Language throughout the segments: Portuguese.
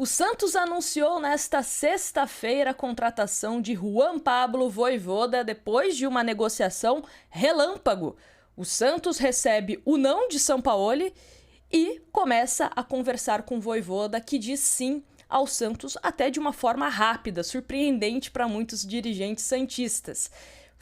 O Santos anunciou nesta sexta-feira a contratação de Juan Pablo Vojvoda depois de uma negociação relâmpago. O Santos recebe o não de Sampaoli e começa a conversar com Vojvoda, que diz sim ao Santos até de uma forma rápida, surpreendente para muitos dirigentes santistas.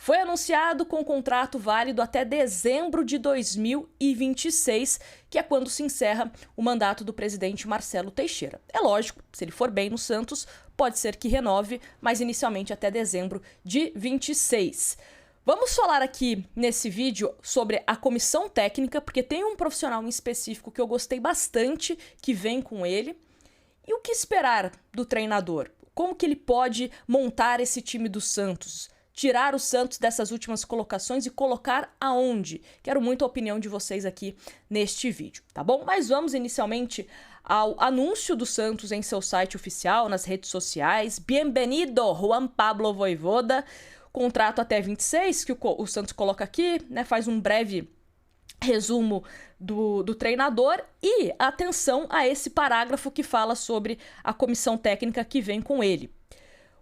Foi anunciado com contrato válido até dezembro de 2026, que é quando se encerra o mandato do presidente Marcelo Teixeira. É lógico, se ele for bem no Santos, pode ser que renove, mas inicialmente até dezembro de 26. Vamos falar aqui nesse vídeo sobre a comissão técnica, porque tem um profissional em específico que eu gostei bastante, que vem com ele. E o que esperar do treinador? Como que ele pode montar esse time do Santos? Tirar o Santos dessas últimas colocações e colocar aonde? Quero muito a opinião de vocês aqui neste vídeo, tá bom? Mas vamos inicialmente ao anúncio do Santos em seu site oficial, nas redes sociais. Bienvenido, Juan Pablo Vojvoda. Contrato até 26, que o Santos coloca aqui, né? Faz um breve resumo do treinador e atenção a esse parágrafo que fala sobre a comissão técnica que vem com ele.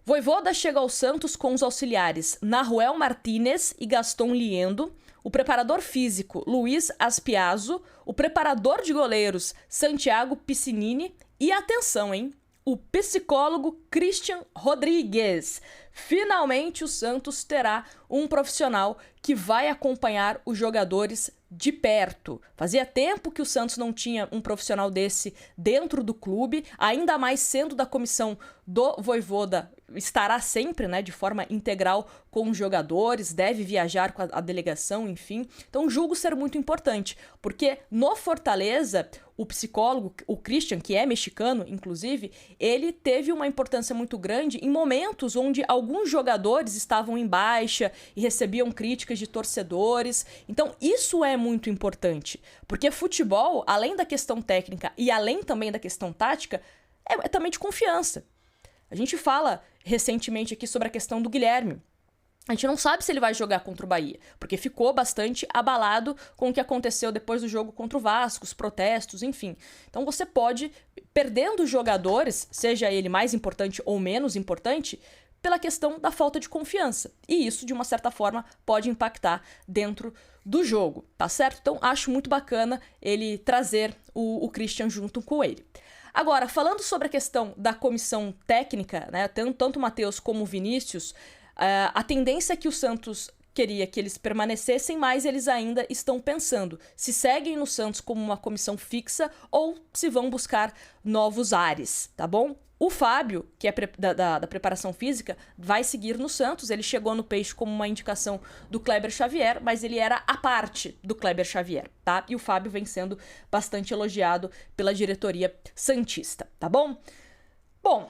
Vojvoda chega ao Santos com os auxiliares Nahuel Martínez e Gaston Liendo, o preparador físico Luiz Aspiazo, o preparador de goleiros Santiago Piscinini e, atenção, hein, o psicólogo Christian Rodrigues. Finalmente o Santos terá um profissional que vai acompanhar os jogadores de perto. Fazia tempo que o Santos não tinha um profissional desse dentro do clube, ainda mais sendo da comissão do Vojvoda, estará sempre, né, de forma integral com os jogadores, deve viajar com a delegação, enfim. Então julgo ser muito importante, porque no Fortaleza, o psicólogo, o Christian, que é mexicano, inclusive, ele teve uma importância muito grande em momentos onde alguns jogadores estavam em baixa e recebiam críticas de torcedores. Então isso é muito importante, porque futebol, além da questão técnica e além também da questão tática, é também de confiança. A gente fala recentemente aqui sobre a questão do Guilherme. A gente não sabe se ele vai jogar contra o Bahia, porque ficou bastante abalado com o que aconteceu depois do jogo contra o Vasco, os protestos, enfim. Então você pode, perdendo jogadores, seja ele mais importante ou menos importante, pela questão da falta de confiança. E isso, de uma certa forma, pode impactar dentro do jogo, tá certo? Então acho muito bacana ele trazer o Christian junto com ele. Agora, falando sobre a questão da comissão técnica, né, tanto o Matheus como o Vinícius, a tendência é que o Santos queria que eles permanecessem, mas eles ainda estão pensando se seguem no Santos como uma comissão fixa ou se vão buscar novos ares, tá bom? O Fábio, que é da preparação física, vai seguir no Santos. Ele chegou no Peixe como uma indicação do Kleber Xavier, mas ele era a parte do Kleber Xavier, tá? E o Fábio vem sendo bastante elogiado pela diretoria santista, tá bom? Bom,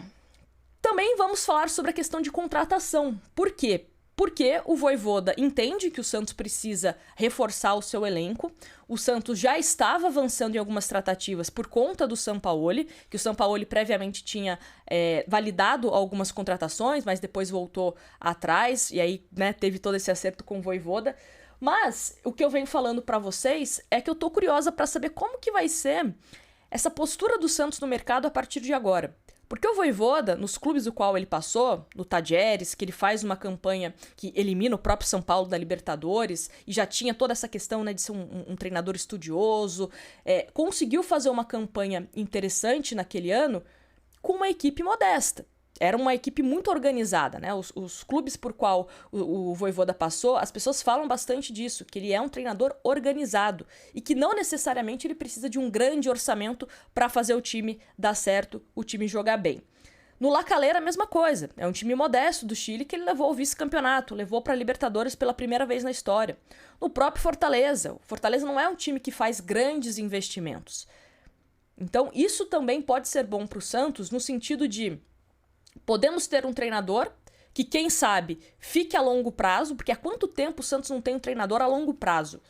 também vamos falar sobre a questão de contratação. Por quê? Porque o Vojvoda entende que o Santos precisa reforçar o seu elenco. O Santos já estava avançando em algumas tratativas por conta do Sampaoli, que o Sampaoli previamente tinha validado algumas contratações, mas depois voltou atrás, e aí, né, teve todo esse acerto com o Vojvoda. Mas o que eu venho falando para vocês é que eu tô curiosa para saber como que vai ser essa postura do Santos no mercado a partir de agora. Porque o Vojvoda, nos clubes do qual ele passou, no Tajeres, que ele faz uma campanha que elimina o próprio São Paulo da Libertadores, e já tinha toda essa questão, né, de ser um treinador estudioso, conseguiu fazer uma campanha interessante naquele ano com uma equipe modesta. Era uma equipe muito organizada, né? Os clubes por qual o Vojvoda passou, as pessoas falam bastante disso, que ele é um treinador organizado e que não necessariamente ele precisa de um grande orçamento para fazer o time dar certo, o time jogar bem. No La Calera, a mesma coisa. É um time modesto do Chile que ele levou ao vice-campeonato, levou para a Libertadores pela primeira vez na história. No próprio Fortaleza. O Fortaleza não é um time que faz grandes investimentos. Então, isso também pode ser bom para o Santos no sentido de podemos ter um treinador que, quem sabe, fique a longo prazo, porque há quanto tempo o Santos não tem um treinador a longo prazo?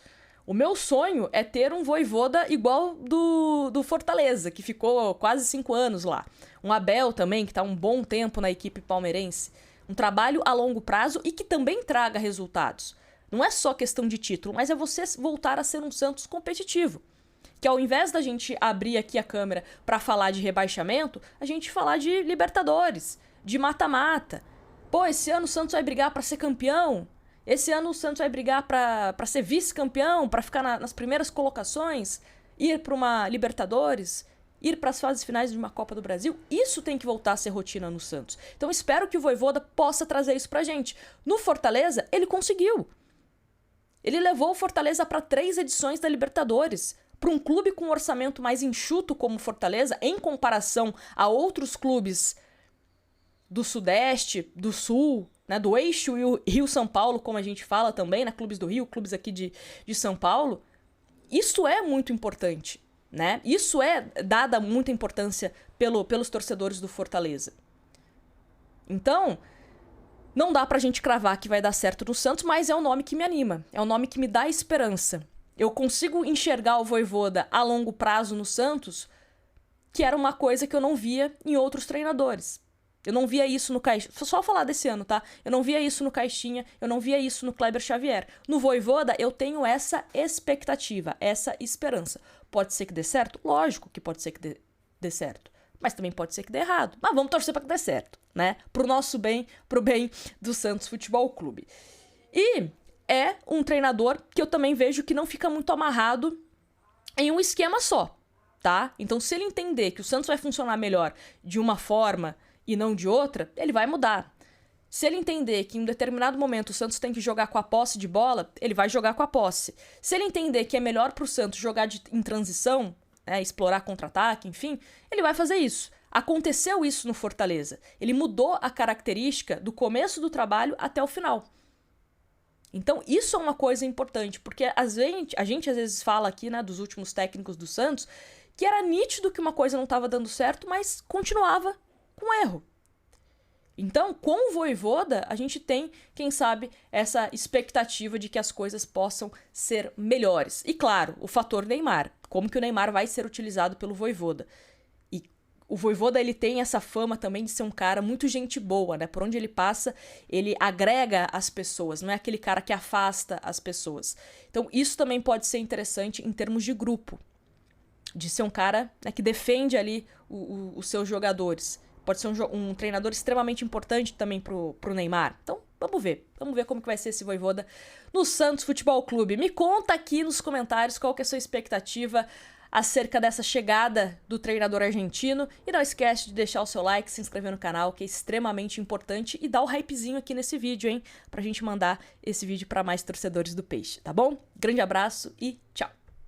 O meu sonho é ter um Vojvoda igual do Fortaleza, que ficou quase 5 anos lá. Um Abel também, que está um bom tempo na equipe palmeirense. Um trabalho a longo prazo e que também traga resultados. Não é só questão de título, mas é você voltar a ser um Santos competitivo. Que ao invés da gente abrir aqui a câmera para falar de rebaixamento, a gente falar de Libertadores, de mata-mata. Pô, esse ano o Santos vai brigar para ser campeão. Esse ano o Santos vai brigar para ser vice-campeão, para ficar nas primeiras colocações, ir para uma Libertadores, ir para as fases finais de uma Copa do Brasil. Isso tem que voltar a ser rotina no Santos. Então espero que o Vojvoda possa trazer isso pra gente. No Fortaleza, ele conseguiu. Ele levou o Fortaleza para 3 edições da Libertadores. Para um clube com um orçamento mais enxuto como o Fortaleza, em comparação a outros clubes do Sudeste, do Sul, né, do eixo Rio-São Paulo, como a gente fala também, né, clubes do Rio, clubes aqui de São Paulo, isso é muito importante, né? Isso é dada muita importância pelos torcedores do Fortaleza. Então, não dá pra gente cravar que vai dar certo no Santos, mas é um nome que me anima, é um nome que me dá esperança. Eu consigo enxergar o Vojvoda a longo prazo no Santos, que era uma coisa que eu não via em outros treinadores. Eu não via isso no Caixinha. Só falar desse ano, tá? Eu não via isso no Caixinha, eu não via isso no Kleber Xavier. No Vojvoda, eu tenho essa expectativa, essa esperança. Pode ser que dê certo? Lógico que pode ser que dê certo. Mas também pode ser que dê errado. Mas vamos torcer para que dê certo, né? Pro nosso bem, pro bem do Santos Futebol Clube. E é um treinador que eu também vejo que não fica muito amarrado em um esquema só, tá? Então, se ele entender que o Santos vai funcionar melhor de uma forma e não de outra, ele vai mudar. Se ele entender que em um determinado momento o Santos tem que jogar com a posse de bola, ele vai jogar com a posse. Se ele entender que é melhor pro Santos jogar em transição, né, explorar contra-ataque, enfim, ele vai fazer isso. Aconteceu isso no Fortaleza. Ele mudou a característica do começo do trabalho até o final. Então, isso é uma coisa importante, porque a gente às vezes fala aqui, né, dos últimos técnicos do Santos, que era nítido que uma coisa não estava dando certo, mas continuava com erro. Então, com o Vojvoda, a gente tem, quem sabe, essa expectativa de que as coisas possam ser melhores. E claro, o fator Neymar, como que o Neymar vai ser utilizado pelo Vojvoda. O Vojvoda, ele tem essa fama também de ser um cara muito gente boa, né? Por onde ele passa, ele agrega as pessoas, não é aquele cara que afasta as pessoas. Então, isso também pode ser interessante em termos de grupo. De ser um cara, né, que defende ali os seus jogadores. Pode ser um treinador extremamente importante também pro Neymar. Então, vamos ver. Vamos ver como que vai ser esse Vojvoda no Santos Futebol Clube. Me conta aqui nos comentários qual que é a sua expectativa acerca dessa chegada do treinador argentino. E não esquece de deixar o seu like, se inscrever no canal, que é extremamente importante. E dar o hypezinho aqui nesse vídeo, hein? Pra gente mandar esse vídeo para mais torcedores do Peixe, tá bom? Grande abraço e tchau!